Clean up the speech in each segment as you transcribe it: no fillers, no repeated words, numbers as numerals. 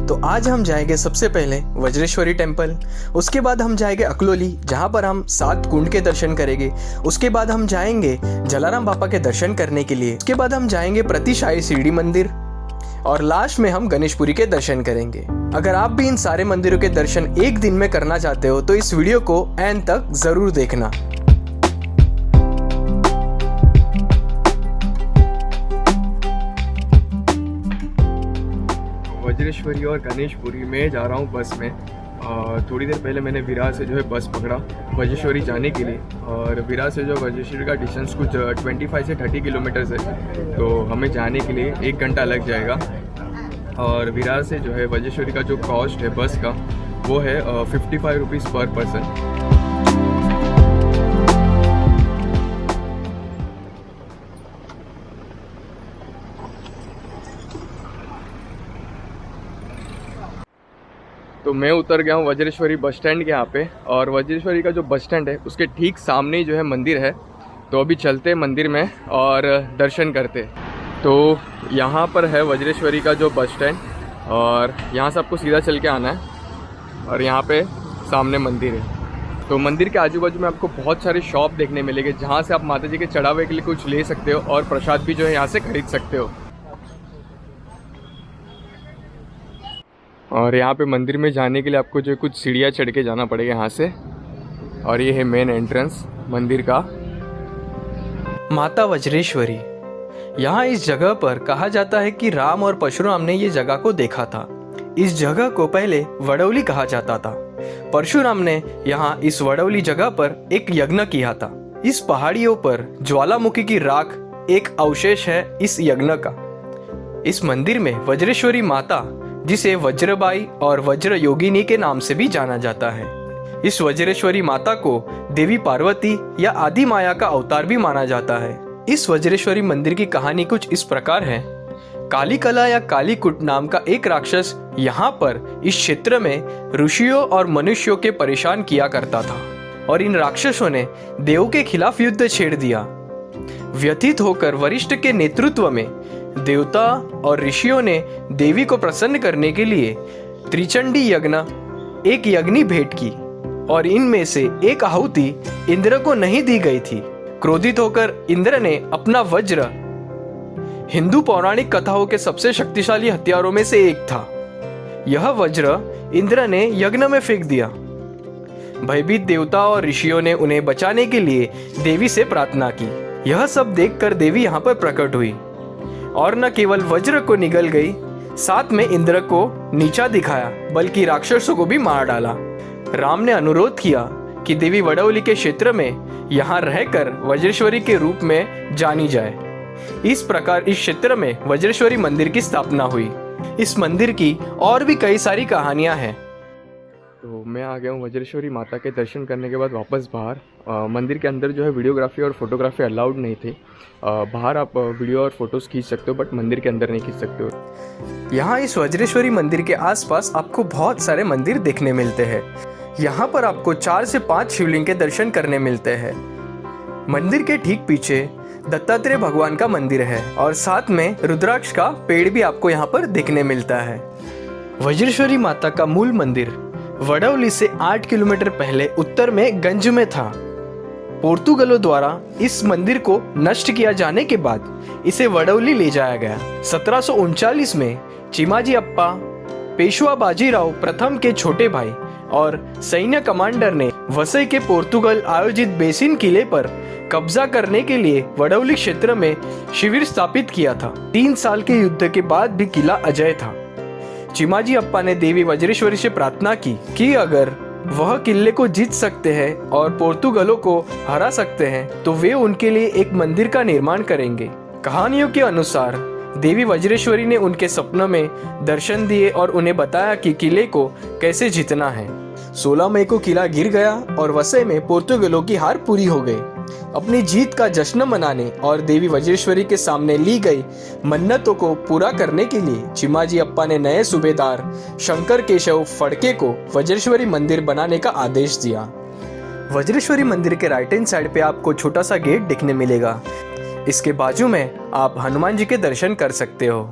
तो आज हम जाएंगे सबसे पहले वज्रेश्वरी टेम्पल, उसके बाद हम जाएंगे अकलोली जहाँ पर हम 7 कुंड के दर्शन करेंगे। उसके बाद हम जाएंगे जलाराम बापा के दर्शन करने के लिए। उसके बाद हम जाएंगे प्रतिशाही शिरडी मंदिर और लास्ट में हम गणेशपुरी के दर्शन करेंगे। अगर आप भी इन सारे मंदिरों के दर्शन एक दिन में करना चाहते हो तो इस वीडियो को एंड तक जरूर देखना। वज्रेश्वरी और गणेशपुरी में जा रहा हूँ बस में। थोड़ी देर पहले मैंने विरार से जो है बस पकड़ा वज्रेश्वरी जाने के लिए, और विरार से जो वज्रेश्वरी का डिस्टेंस कुछ 25 से 30 किलोमीटर्स है, तो हमें जाने के लिए 1 घंटा लग जाएगा। और विरार से जो है वज्रेश्वरी का जो कॉस्ट है बस का वो है 55 रुपीज़ पर पर्सन। तो मैं उतर गया हूँ वज्रेश्वरी बस स्टैंड के यहाँ पे, और वज्रेश्वरी का जो बस स्टैंड है उसके ठीक सामने ही जो है मंदिर है। तो अभी चलते हैं मंदिर में और दर्शन करते। तो यहाँ पर है वज्रेश्वरी का जो बस स्टैंड, और यहाँ से आपको सीधा चल के आना है और यहाँ पे सामने मंदिर है। तो मंदिर के आजू बाजू में आपको बहुत सारे शॉप देखने मिलेंगे जहाँ से आप माता जी के चढ़ावे के लिए कुछ ले सकते हो और प्रसाद भी जो है यहाँ से खरीद सकते हो। और यहाँ पे मंदिर में जाने के लिए आपको जो कुछ सीढ़ियाँ चढ़ के जाना पड़ेगा यहाँ से, और ये है मेन एंट्रेंस मंदिर का। माता वज्रेश्वरी, यहाँ इस जगह पर कहा जाता है कि राम और परशुराम ने ये जगह को देखा था। इस जगह को पहले वडौली कहा जाता था। परशुराम ने यहाँ इस वडौली जगह पर एक यज्ञ किया था। इस पहाड़ियों पर ज्वालामुखी की राख एक अवशेष है इस यज्ञ का। इस मंदिर में वज्रेश्वरी माता, जिसे वज्रबाई और वज्र योगिनी के नाम से भी जाना जाता है, इस वज्रेश्वरी माता को देवी पार्वती या आदि माया का अवतार भी माना जाता है। इस वज्रेश्वरी मंदिर की कहानी कुछ इस प्रकार है। कालीकला या कालीकुट नाम का एक राक्षस यहाँ पर इस क्षेत्र में ऋषियों और मनुष्यों के परेशान किया करता था, और इन राक्षसों ने देवों के खिलाफ युद्ध छेड़ दिया। व्यथित होकर वरिष्ठ के नेतृत्व में देवता और ऋषियों ने देवी को प्रसन्न करने के लिए त्रिचंडी यज्ञ एक यज्ञी भेंट की, और इनमें से एक आहुति इंद्र को नहीं दी गई थी। क्रोधित होकर इंद्र ने अपना वज्र, हिंदू पौराणिक कथाओं के सबसे शक्तिशाली हथियारों में से एक था, यह वज्र इंद्र ने यज्ञ में फेंक दिया। भयभीत देवता और ऋषियों ने उन्हें बचाने के लिए देवी से प्रार्थना की। यह सब देखकर देवी यहाँ पर प्रकट हुई, और न केवल वज्र को निगल गई, साथ में इंद्र को नीचा दिखाया, बल्कि राक्षसों को भी मार डाला। राम ने अनुरोध किया कि देवी वडौली के क्षेत्र में यहाँ रहकर वज्रेश्वरी के रूप में जानी जाए। इस प्रकार इस क्षेत्र में वज्रेश्वरी मंदिर की स्थापना हुई। इस मंदिर की और भी कई सारी कहानियाँ हैं। तो मैं आ गया हूँ वज्रेश्वरी माता के दर्शन करने के बाद वापस बाहर। मंदिर के अंदर जो है वीडियोग्राफी और फोटोग्राफी अलाउड नहीं थी। बाहर आप वीडियो और फोटोज़ खींच सकते हो, बट मंदिर के अंदर नहीं खींच सकते हो। यहाँ इस वज्रेश्वरी मंदिर के आसपास आपको बहुत सारे मंदिर देखने मिलते हैं। यहाँ पर आपको 4 से 5 शिवलिंग के दर्शन करने मिलते हैं। मंदिर के ठीक पीछे दत्तात्रेय भगवान का मंदिर है, और साथ में रुद्राक्ष का पेड़ भी आपको यहाँ पर देखने मिलता है। वज्रेश्वरी माता का मूल मंदिर वडौली से 8 किलोमीटर पहले उत्तर में गंज में था। पोर्तुगलों द्वारा इस मंदिर को नष्ट किया जाने के बाद इसे वडौली ले जाया गया। 1739 में चिमाजी अप्पा, पेशवा बाजीराव प्रथम के छोटे भाई और सैन्य कमांडर ने वसई के पोर्तुगल आयोजित बेसिन किले पर कब्जा करने के लिए वडौली क्षेत्र में शिविर स्थापित किया था। 3 साल के युद्ध के बाद भी किला अजय था। चिमाजी अप्पा ने देवी वज्रेश्वरी से प्रार्थना की कि अगर वह किले को जीत सकते हैं और पोर्तुगलों को हरा सकते हैं तो वे उनके लिए एक मंदिर का निर्माण करेंगे। कहानियों के अनुसार देवी वज्रेश्वरी ने उनके सपनों में दर्शन दिए और उन्हें बताया कि किले को कैसे जीतना है। 16 मई को किला गिर गया और वसई में पोर्तुगलों की हार पूरी हो गई। अपनी जीत का जश्न मनाने और देवी वज्रेश्वरी के सामने ली गई मन्नतों को पूरा करने के लिए चिमाजी अप्पा ने नए सूबेदार शंकर केशव फड़के को वज्रेश्वरी मंदिर बनाने का आदेश दिया। वज्रेश्वरी मंदिर के राइट हैंड साइड पे आपको छोटा सा गेट देखने मिलेगा। इसके बाजू में आप हनुमान जी के दर्शन कर सकते हो।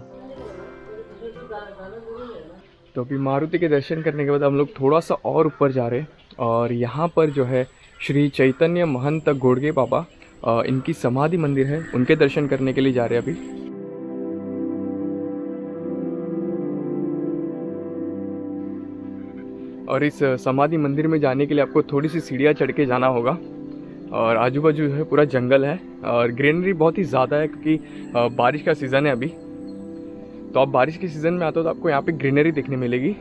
तो अभी मारुति के दर्शन करने के बाद हम लोग थोड़ा सा और ऊपर जा रहे हैं और यहाँ पर जो है श्री चैतन्य महंत गोडगे बाबा इनकी समाधि मंदिर है, उनके दर्शन करने के लिए जा रहे हैं अभी। और इस समाधि मंदिर में जाने के लिए आपको थोड़ी सी सीढ़ियाँ चढ़ के जाना होगा और आजू बाजू है पूरा जंगल है और ग्रीनरी बहुत ही ज़्यादा है क्योंकि बारिश का सीज़न है अभी। तो आप बारिश के सीज़न में आते हो तो आपको यहाँ पे ग्रीनरी देखने मिलेगी।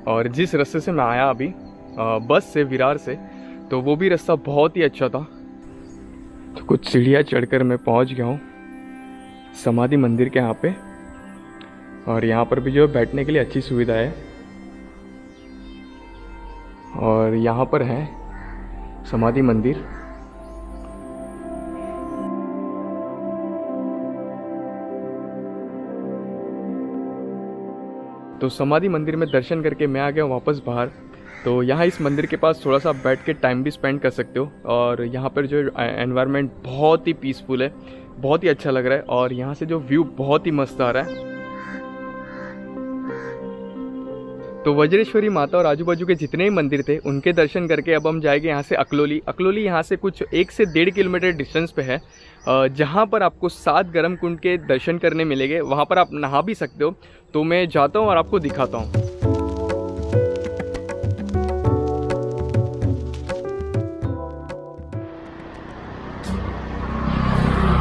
और जिस रास्ते से मैं आया अभी बस से विरार से, तो वो भी रास्ता बहुत ही अच्छा था। तो कुछ सीढ़ियाँ चढ़कर मैं पहुँच गया हूँ समाधि मंदिर के यहाँ पे। और यहाँ पर भी जो है बैठने के लिए अच्छी सुविधा है और यहाँ पर है समाधि मंदिर। तो समाधि मंदिर में दर्शन करके मैं आ गया हूँ वापस बाहर। तो यहाँ इस मंदिर के पास थोड़ा सा बैठ के टाइम भी स्पेंड कर सकते हो और यहाँ पर जो एनवायरनमेंट बहुत ही पीसफुल है, बहुत ही अच्छा लग रहा है और यहाँ से जो व्यू बहुत ही मस्त आ रहा है। तो वज्रेश्वरी माता और आजू बाजू के जितने ही मंदिर थे उनके दर्शन करके अब हम जाएंगे यहाँ से अकलोली। अकलोली यहाँ से कुछ 1 से 1.5 किलोमीटर डिस्टेंस पे है, जहाँ पर आपको 7 गर्म कुंड के दर्शन करने मिलेंगे। वहाँ पर आप नहा भी सकते हो। तो मैं जाता हूँ और आपको दिखाता हूँ।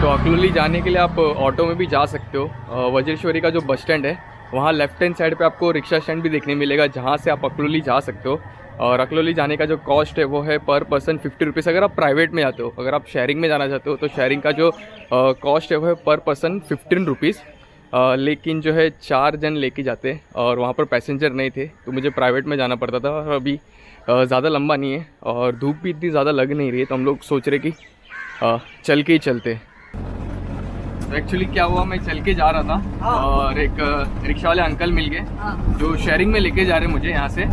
तो अकलोली जाने के लिए आप ऑटो में भी जा सकते हो। वज्रेश्वरी का जो बस स्टैंड है वहाँ लेफ्ट हैंड साइड पे आपको रिक्शा स्टैंड भी देखने मिलेगा, जहाँ से आप अकलोली जा सकते हो। और अकलोली जाने का जो कॉस्ट है वो है पर पर्सन 50 रुपीज़ अगर आप प्राइवेट में जाते हो। अगर आप शेयरिंग में जाना चाहते हो तो शेयरिंग का जो कॉस्ट है वो है पर पर्सन 15 रुपीज़। लेकिन जो है 4 जन लेके जाते और वहाँ पर पैसेंजर नहीं थे तो मुझे प्राइवेट में जाना पड़ता था। और अभी ज़्यादा लंबा नहीं है और धूप भी इतनी ज़्यादा लग नहीं रही है, तो हम लोग सोच रहे कि चल के ही चलते। तो एक्चुअली क्या हुआ, मैं चल के जा रहा था और एक रिक्शा वाले अंकल मिल गए जो शेयरिंग में लेके जा रहे मुझे यहाँ से।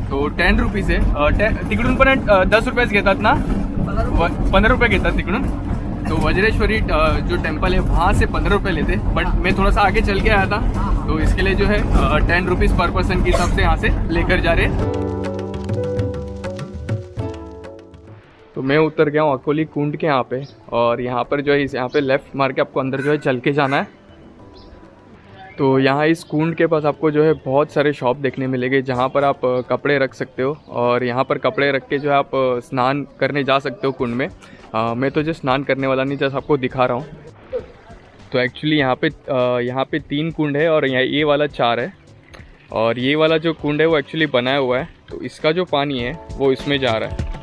तो 10 रुपीज़ है तिकडून पण 10 रुपयेच घेतात ना, 15 रुपये घेतात तिकडून। तो वज्रेश्वरी जो टेम्पल है वहाँ से 15 रुपये लेते, बट मैं थोड़ा सा आगे चल के आया था तो इसके लिए जो है 10 रुपीज़ पर पर्सन के हिसाब से यहाँ से लेकर जा रहे। तो मैं उतर गया हूँ अकोली कुंड के यहाँ पे और यहाँ पर जो है यहाँ पे लेफ़्ट मार के आपको अंदर जो है चल के जाना है। तो यहाँ इस कुंड के पास आपको जो है बहुत सारे शॉप देखने मिलेंगे जहाँ पर आप कपड़े रख सकते हो और यहाँ पर कपड़े रख के जो है आप स्नान करने जा सकते हो कुंड में। मैं तो जो स्नान करने वाला नहीं, जैसा आपको दिखा रहा हूँ। तो एक्चुअली यहाँ पे 3 कुंड है और ये वाला 4 है और ये वाला जो कुंड है वो एक्चुअली बनाया हुआ है, तो इसका जो पानी है वो इसमें जा रहा है।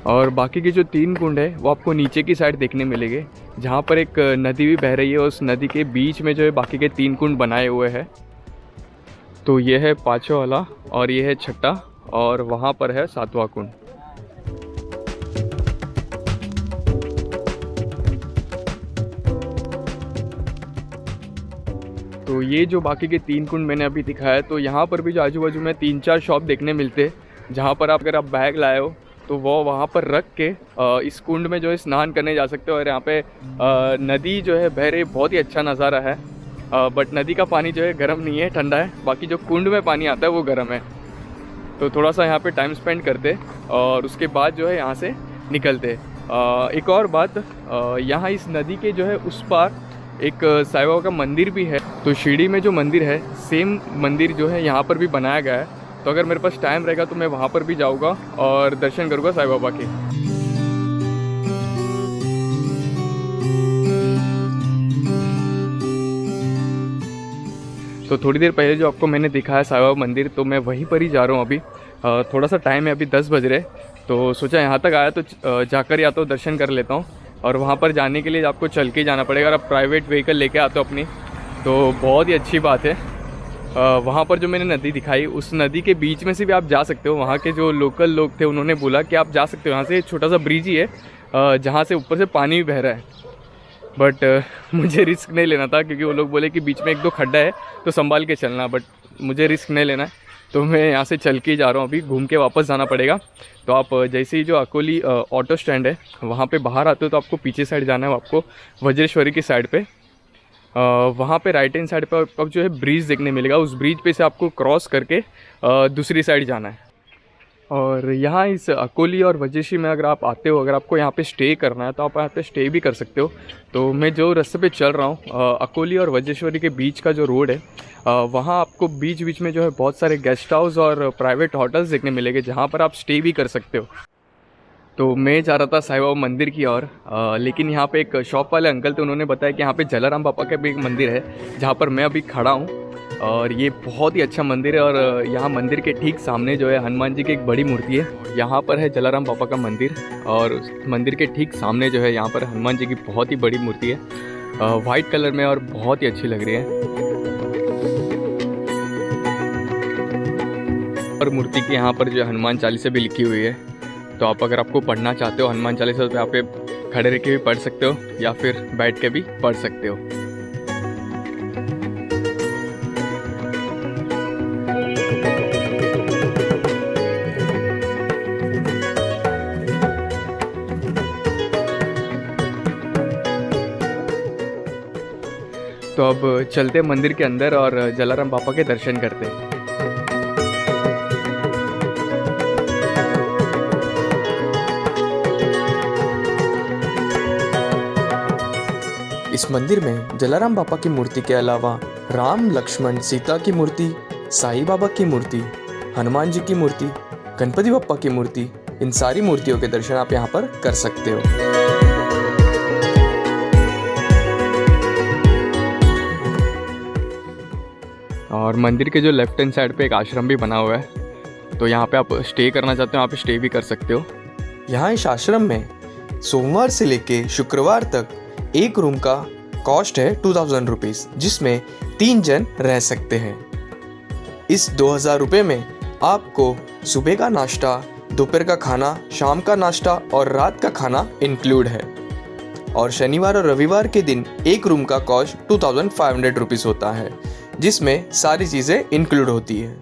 और बाकी के जो 3 कुंड है वो आपको नीचे की साइड देखने मिलेंगे, जहाँ पर एक नदी भी बह रही है। उस नदी के बीच में जो है बाकी के 3 कुंड बनाए हुए हैं। तो ये है 5वां वाला और ये है 6ठा और वहाँ पर है 7वां कुंड। तो ये जो बाकी के 3 कुंड मैंने अभी दिखाया, तो यहाँ पर भी जो आजू बाजू में 3-4 शॉप देखने मिलते हैं, जहाँ पर अगर आप बैग लाए हो तो वो वहाँ पर रख के इस कुंड में जो है स्नान करने जा सकते हो। और यहाँ पे नदी जो है बह रही, बहुत ही अच्छा नज़ारा है। बट नदी का पानी जो है गर्म नहीं है, ठंडा है। बाकी जो कुंड में पानी आता है वो गर्म है। तो थोड़ा सा यहाँ पे टाइम स्पेंड करते और उसके बाद जो है यहाँ से निकलते। एक और बात, यहाँ इस नदी के जो है उस पार एक साईं बाबा का मंदिर भी है। तो शिरडी में जो मंदिर है सेम मंदिर जो है यहाँ पर भी बनाया गया है। तो अगर मेरे पास टाइम रहेगा तो मैं वहाँ पर भी जाऊँगा और दर्शन करूँगा साईं बाबा के। तो थोड़ी देर पहले जो आपको मैंने दिखाया साईं बाबा मंदिर, तो मैं वहीं पर ही जा रहा हूँ अभी। थोड़ा सा टाइम है, अभी 10 बज रहे, तो सोचा यहाँ तक आया तो जाकर या तो दर्शन कर लेता हूँ। और वहाँ पर जाने के लिए आपको चल के जाना पड़ेगा। अगर आप प्राइवेट व्हीकल लेके आते हो अपनी तो बहुत ही अच्छी बात है। वहाँ पर जो मैंने नदी दिखाई, उस नदी के बीच में से भी आप जा सकते हो। वहाँ के जो लोकल लोग थे उन्होंने बोला कि आप जा सकते हो, यहाँ से छोटा सा ब्रिज ही है जहाँ से ऊपर से पानी भी बह रहा है। बट मुझे रिस्क नहीं लेना था क्योंकि वो लोग बोले कि बीच में 1-2 खड्डा है तो संभाल के चलना, बट मुझे रिस्क नहीं लेना है। तो मैं यहाँ से चल के जा रहा हूँ, अभी घूम के वापस जाना पड़ेगा। तो आप जैसे ही जो अकोली ऑटो स्टैंड है वहाँ पे बाहर आते हो तो आपको पीछे साइड जाना है, आपको वज्रेश्वरी की साइड पे वहाँ पे राइट हैंड साइड पे आपको जो है ब्रिज देखने मिलेगा। उस ब्रिज पे से आपको क्रॉस करके दूसरी साइड जाना है। और यहाँ इस अकोली और वज्रेश्वरी में अगर आप आते हो, अगर आपको यहाँ पे स्टे करना है तो आप यहाँ पे स्टे भी कर सकते हो। तो मैं जो रास्ते पे चल रहा हूँ अकोली और वज्रेश्वरी के बीच का जो रोड है वहाँ आपको बीच बीच में जो है बहुत सारे गेस्ट हाउस और प्राइवेट होटल्स देखने मिलेंगे जहाँ पर आप स्टे भी कर सकते हो। तो मैं जा रहा था साईं बाबा मंदिर की ओर, लेकिन यहाँ पे एक शॉप वाले अंकल थे, उन्होंने बताया कि यहाँ पे जलाराम बापा का भी एक मंदिर है जहाँ पर मैं अभी खड़ा हूँ। और ये बहुत ही अच्छा मंदिर है और यहाँ मंदिर के ठीक सामने जो है हनुमान जी की एक बड़ी मूर्ति है। यहाँ पर है जलाराम बापा का मंदिर और उस मंदिर के ठीक सामने जो है यहाँ पर हनुमान जी की बहुत ही बड़ी मूर्ति है, वाइट कलर में, और बहुत ही अच्छी लग रही है। और मूर्ति के यहाँ पर जो हनुमान चालीसा भी लिखी हुई है। तो आप अगर आपको पढ़ना चाहते हो हनुमान चालीसा तो यहाँ पे खड़े रह के भी पढ़ सकते हो या फिर बैठ के भी पढ़ सकते हो। तो अब चलते मंदिर के अंदर और जलाराम बापा के दर्शन करते हैं। इस मंदिर में जलाराम बापा की मूर्ति के अलावा राम, लक्ष्मण, सीता की मूर्ति, साईं बाबा की मूर्ति, हनुमान जी की मूर्ति, गणपति बप्पा की मूर्ति, इन सारी मूर्तियों के दर्शन आप यहाँ पर कर सकते हो। और मंदिर के जो लेफ्ट हैंड साइड पे एक आश्रम भी बना हुआ है, तो यहाँ पे आप स्टे करना चाहते हो यहाँ पे स्टे भी कर सकते हो। यहाँ इस आश्रम में सोमवार से लेके शुक्रवार तक एक रूम का कॉस्ट है 2000 रुपीज़, जिसमें 3 जन रह सकते हैं। इस 2000 रुपये में आपको सुबह का नाश्ता, दोपहर का खाना, शाम का नाश्ता और रात का खाना इंक्लूड है। और शनिवार और रविवार के दिन एक रूम का कॉस्ट 2500 रुपीज़ होता है, जिसमें सारी चीज़ें इंक्लूड होती है।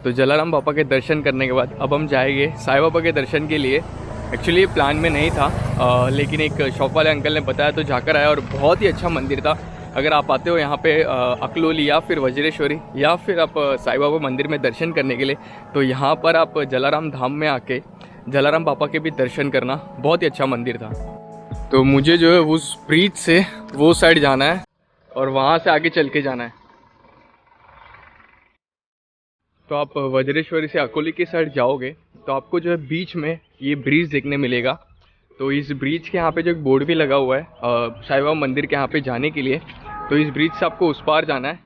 तो जलाराम बापा के दर्शन करने के बाद अब हम जाएंगे साईं बाबा के दर्शन के लिए। एक्चुअली ये प्लान में नहीं था, लेकिन एक शॉप वाले अंकल ने बताया तो जाकर आया और बहुत ही अच्छा मंदिर था। अगर आप आते हो यहाँ पे अकलोली या फिर वज्रेश्वरी या फिर आप साईं बाबा मंदिर में दर्शन करने के लिए, तो यहाँ पर आप जलाराम धाम में आके जलाराम बापा के भी दर्शन करना। बहुत ही अच्छा मंदिर था। तो मुझे जो है उस ब्रिज से वो साइड जाना है और वहाँ से आगे चल के जाना है। तो आप वज्रेश्वरी से अकोली की साइड जाओगे तो आपको जो है बीच में ये ब्रिज देखने मिलेगा। तो इस ब्रिज के यहाँ पे जो एक बोर्ड भी लगा हुआ है साईं बाबा मंदिर के यहाँ पे जाने के लिए, तो इस ब्रिज से आपको उस पार जाना है।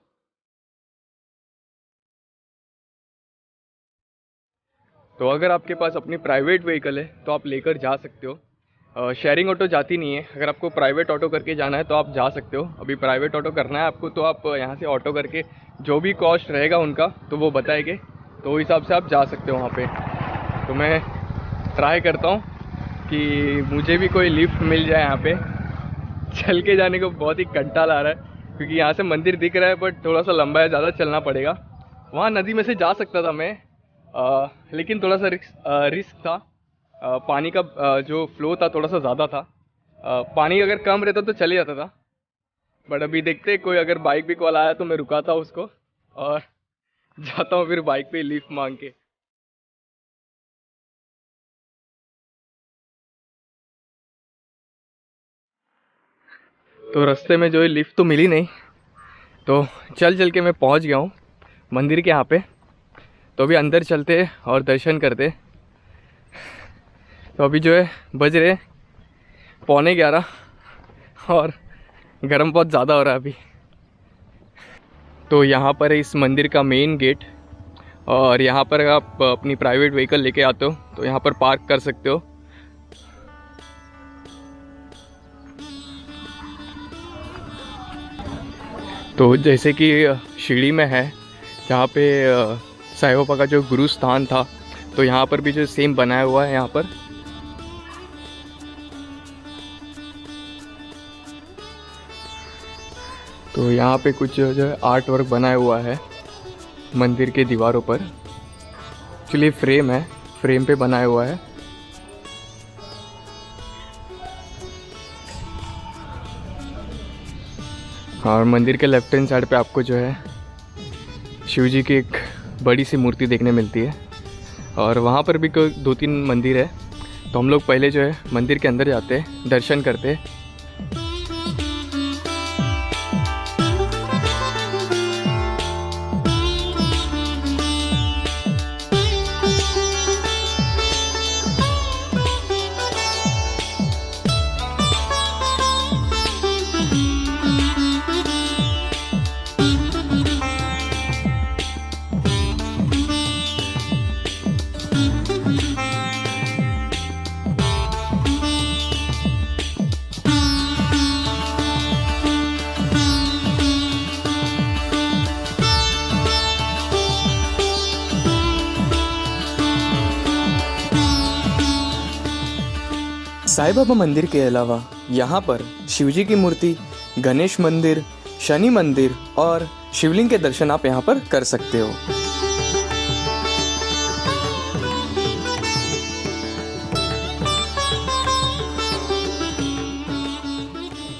तो अगर आपके पास अपनी प्राइवेट व्हीकल है तो आप लेकर जा सकते हो। शेयरिंग ऑटो जाती नहीं है। अगर आपको प्राइवेट ऑटो करके जाना है तो आप जा सकते हो। अभी प्राइवेट ऑटो करना है आपको तो आप यहाँ से ऑटो करके जो भी कॉस्ट रहेगा उनका तो वो बताएंगे, तो उस हिसाब से आप जा सकते हो वहाँ पे। तो मैं ट्राई करता हूँ कि मुझे भी कोई लिफ्ट मिल जाए। यहाँ पे चल के जाने को बहुत ही कंटाल आ रहा है क्योंकि यहाँ से मंदिर दिख रहा है बट थोड़ा सा लंबा है, ज़्यादा चलना पड़ेगा। वहाँ नदी में से जा सकता था मैं, लेकिन थोड़ा सा रिस्क था। पानी का जो फ्लो था थोड़ा सा ज़्यादा था। पानी अगर कम रहता तो चले जाता था, बट अभी देखते कोई अगर बाइक भी कॉल आया तो मैं रुकाता हूँ उसको और जाता हूँ फिर बाइक पे लिफ्ट मांग के। तो रास्ते में जो है लिफ्ट तो मिली नहीं, तो चल चल के मैं पहुँच गया हूँ मंदिर के यहाँ पे। तो अभी अंदर चलते और दर्शन करते। तो अभी जो है बज रहे 11:15 और गर्म बहुत ज़्यादा हो रहा है अभी। तो यहाँ पर है इस मंदिर का मेन गेट और यहाँ पर आप अपनी प्राइवेट व्हीकल लेके आते हो तो यहाँ पर पार्क कर सकते हो। तो जैसे कि शिरडी में है जहाँ पे साईं बाबा का जो गुरु स्थान था, तो यहाँ पर भी जो सेम बनाया हुआ है यहाँ पर। तो यहाँ पे कुछ जो है आर्ट वर्क बनाया हुआ है मंदिर के दीवारों पर। एक्चुअली फ्रेम है, फ्रेम पे बनाया हुआ है। और मंदिर के लेफ्ट हैंड साइड पे आपको जो है शिव जी की एक बड़ी सी मूर्ति देखने मिलती है। और वहाँ पर भी कोई 2-3 मंदिर है, तो हम लोग पहले जो है मंदिर के अंदर जाते हैं, दर्शन करते हैं। साईं बाबा मंदिर के अलावा यहाँ पर शिवजी की मूर्ति, गणेश मंदिर, शनि मंदिर और शिवलिंग के दर्शन आप यहाँ पर कर सकते हो।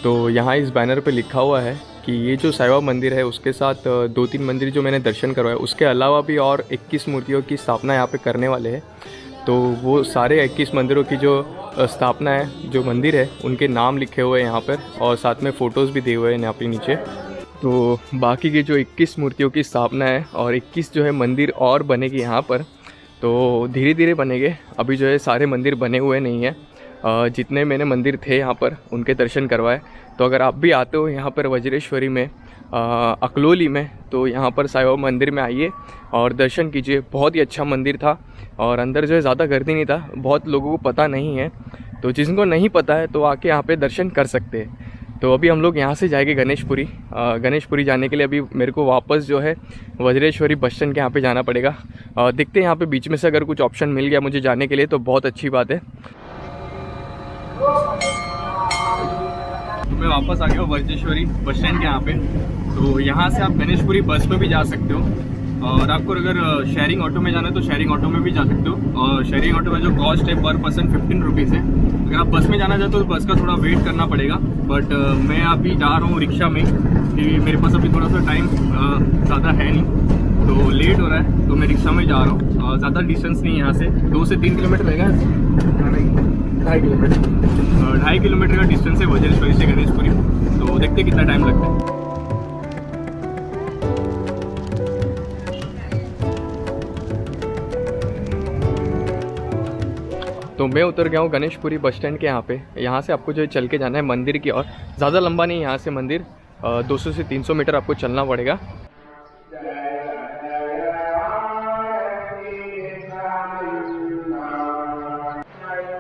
तो यहाँ इस बैनर पे लिखा हुआ है कि ये जो साईं बाबा मंदिर है उसके साथ 2-3 मंदिर जो मैंने दर्शन करवाए, उसके अलावा भी और 21 मूर्तियों की स्थापना यहाँ पे करने वाले हैं। तो वो सारे 21 मंदिरों की जो स्थापना है, जो मंदिर है, उनके नाम लिखे हुए हैं यहाँ पर और साथ में फ़ोटोज़ भी दिए हुए हैं यहाँ पे नीचे। तो बाकी की जो 21 मूर्तियों की स्थापना है और 21 जो है मंदिर और बनेगी यहाँ पर, तो धीरे धीरे बनेंगे। अभी जो है सारे मंदिर बने हुए नहीं हैं। जितने मैंने मंदिर थे यहाँ पर उनके दर्शन करवाए। तो अगर आप भी आते हो यहाँ पर वज्रेश्वरी में, अकलोली में, तो यहाँ पर साईं बाबा मंदिर में आइए और दर्शन कीजिए। बहुत ही अच्छा मंदिर था और अंदर जो है ज़्यादा गर्दी नहीं था, बहुत लोगों को पता नहीं है, तो जिनको नहीं पता है तो आके यहाँ पे दर्शन कर सकते हैं। तो अभी हम लोग यहाँ से जाएंगे गणेशपुरी। गणेशपुरी जाने के लिए अभी मेरे को वापस जो है वज्रेश्वरी बस स्टैंड के यहाँ पे जाना पड़ेगा। देखते हैं यहाँ पे बीच में से अगर कुछ ऑप्शन मिल गया मुझे जाने के लिए तो बहुत अच्छी बात है। मैं वापस आ गया हूँ वज्रेश्वरी बस स्टैंड के यहाँ पे। तो यहाँ से आप गणेशपुरी बस में भी जा सकते हो और आपको अगर शेयरिंग ऑटो में जाना है तो शेयरिंग ऑटो में भी जा सकते हो। और शेयरिंग ऑटो का जो कॉस्ट है पर पर्सन 15 रुपीज़ है। अगर आप बस में जाना चाहते हो तो बस का थोड़ा वेट करना पड़ेगा। बट मैं अभी जा रहा हूँ रिक्शा में, क्योंकि मेरे पास अभी थोड़ा सा टाइम ज़्यादा है नहीं, तो लेट हो रहा है, तो मैं रिक्शा में जा रहा हूँ। ज़्यादा डिस्टेंस नहीं है, यहाँ से 2 से 3 किलोमीटर रहेगा, 2.5 किलोमीटर, 2.5 किलोमीटर का डिस्टेंस है वज्रेश्वरी से गणेशपुरी। तो देखते कितना टाइम लगता है। तो मैं उतर गया हूँ गणेशपुरी बस स्टैंड के यहाँ पे। यहाँ से आपको जो चल के जाना है मंदिर की ओर। ज़्यादा लंबा नहीं है यहाँ से मंदिर, 200 से 300 मीटर आपको चलना पड़ेगा।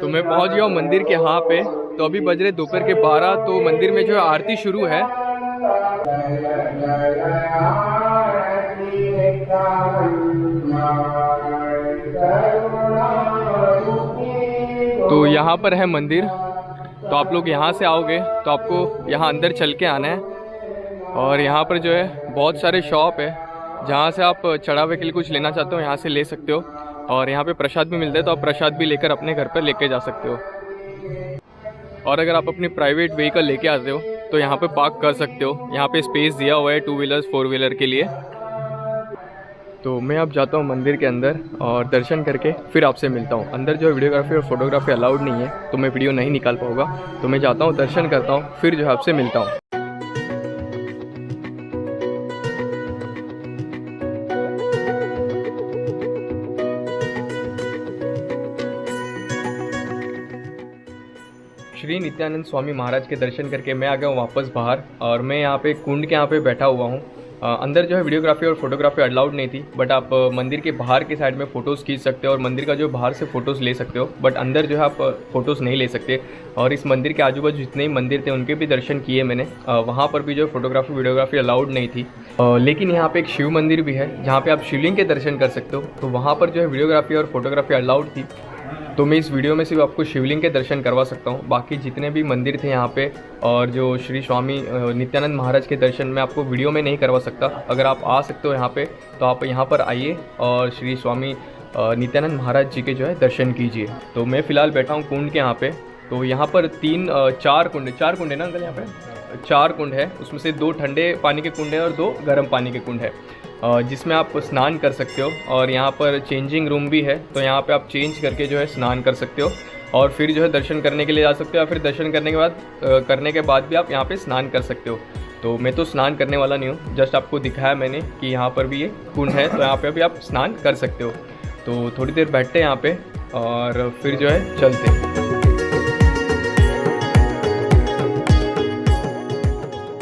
तो मैं पहुँच गया हूँ मंदिर के यहाँ पे। तो अभी बज रहे दोपहर के 12। तो मंदिर में जो है आरती शुरू है। तो यहाँ पर है मंदिर। तो आप लोग यहाँ से आओगे तो आपको यहाँ अंदर चल के आना है। और यहाँ पर जो है बहुत सारे शॉप है, जहाँ से आप चढ़ावे के लिए कुछ लेना चाहते हो यहाँ से ले सकते हो। और यहाँ पे प्रसाद भी मिलता है, तो आप प्रसाद भी लेकर अपने घर पर लेके जा सकते हो। और अगर आप अपनी प्राइवेट व्हीकल लेके आते हो तो यहाँ पे पार्क कर सकते हो। यहाँ पे स्पेस दिया हुआ है 2 व्हीलर्स 4 व्हीलर के लिए। तो मैं अब जाता हूँ मंदिर के अंदर और दर्शन करके फिर आपसे मिलता हूँ। अंदर जो है वीडियोग्राफी और फोटोग्राफी अलाउड नहीं है, तो मैं वीडियो नहीं निकाल पाऊँगा। तो मैं जाता हूँ, दर्शन करता हूँ, फिर जो है आपसे मिलता हूँ। श्री नित्यानंद स्वामी महाराज के दर्शन करके मैं आ गया हूँ वापस बाहर। और मैं यहाँ पे कुंड के यहाँ पे बैठा हुआ हूँ। अंदर जो है वीडियोग्राफी और फोटोग्राफी अलाउड नहीं थी, बट आप मंदिर के बाहर के साइड में फ़ोटोज़ खींच सकते हो और मंदिर का जो बाहर से फ़ोटोज़ ले सकते हो। बट अंदर जो है आप फ़ोटोज़ नहीं ले सकते। और इस मंदिर के आजू बाजू जितने ही मंदिर थे उनके भी दर्शन किए मैंने। वहाँ पर भी जो है फोटोग्राफी वीडियोग्राफी अलाउड नहीं थी। लेकिन यहाँ पे एक शिव मंदिर भी है जहाँ पे आप शिवलिंग के दर्शन कर सकते हो। तो वहाँ पर जो है वीडियोग्राफी और फोटोग्राफी अलाउड थी। तो मैं इस वीडियो में सिर्फ आपको शिवलिंग के दर्शन करवा सकता हूँ। बाकी जितने भी मंदिर थे यहाँ पे और जो श्री स्वामी नित्यानंद महाराज के दर्शन मैं आपको वीडियो में नहीं करवा सकता। अगर आप आ सकते हो यहाँ पे तो आप यहाँ पर आइए और श्री स्वामी नित्यानंद महाराज जी के जो है दर्शन कीजिए। तो मैं फ़िलहाल बैठा हूँ कुंड के यहाँ पे। तो यहाँ पर चार कुंड है ना अंकल, यहाँ पे 4 कुंड है, उसमें से 2 ठंडे पानी के कुंड है और 2 गर्म पानी के कुंड है, जिसमें आप स्नान कर सकते हो। और यहाँ पर चेंजिंग रूम भी है, तो यहाँ पे आप चेंज करके जो है स्नान कर सकते हो और फिर जो है दर्शन करने के लिए जा सकते हो, या फिर दर्शन करने के बाद भी आप यहाँ पे स्नान कर सकते हो। तो मैं तो स्नान करने वाला नहीं हूँ, जस्ट आपको दिखाया मैंने कि यहाँ पर भी ये कुंड है, तो यहाँ पे भी आप स्नान कर सकते हो। तो थोड़ी देर बैठते हैं यहाँ पे और फिर जो है चलते हैं।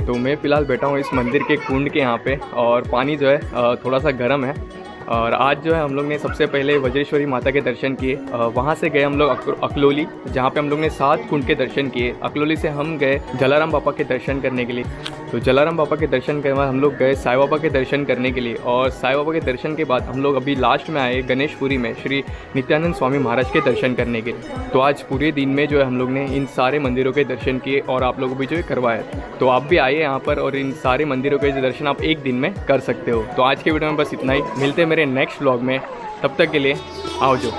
तो मैं फ़िलहाल बैठा हूँ इस मंदिर के कुंड के यहाँ पे, और पानी जो है थोड़ा सा गर्म है। और आज जो है हम लोग ने सबसे पहले वज्रेश्वरी माता के दर्शन किए। वहाँ से गए हम लोग अकलोली, जहाँ पे हम लोग ने 7 कुंड के दर्शन किए। अकलोली से हम गए जलाराम बापा के दर्शन करने के लिए। तो जलाराम बापा के दर्शन के बाद हम लोग गए साईं बाबा के दर्शन करने के लिए, और साईं बाबा के दर्शन के बाद हम लोग अभी लास्ट में आए गणेशपुरी में श्री नित्यानंद स्वामी महाराज के दर्शन करने के लिए। तो आज पूरे दिन में जो है हम लोग ने इन सारे मंदिरों के दर्शन किए और आप लोगों को भी जो है करवाया। तो आप भी आइए यहाँ पर और इन सारे मंदिरों के दर्शन आप एक दिन में कर सकते हो। तो आज के वीडियो में बस इतना ही, मिलते हैं मेरे नेक्स्ट व्लॉग में, तब तक के लिए आओ जो।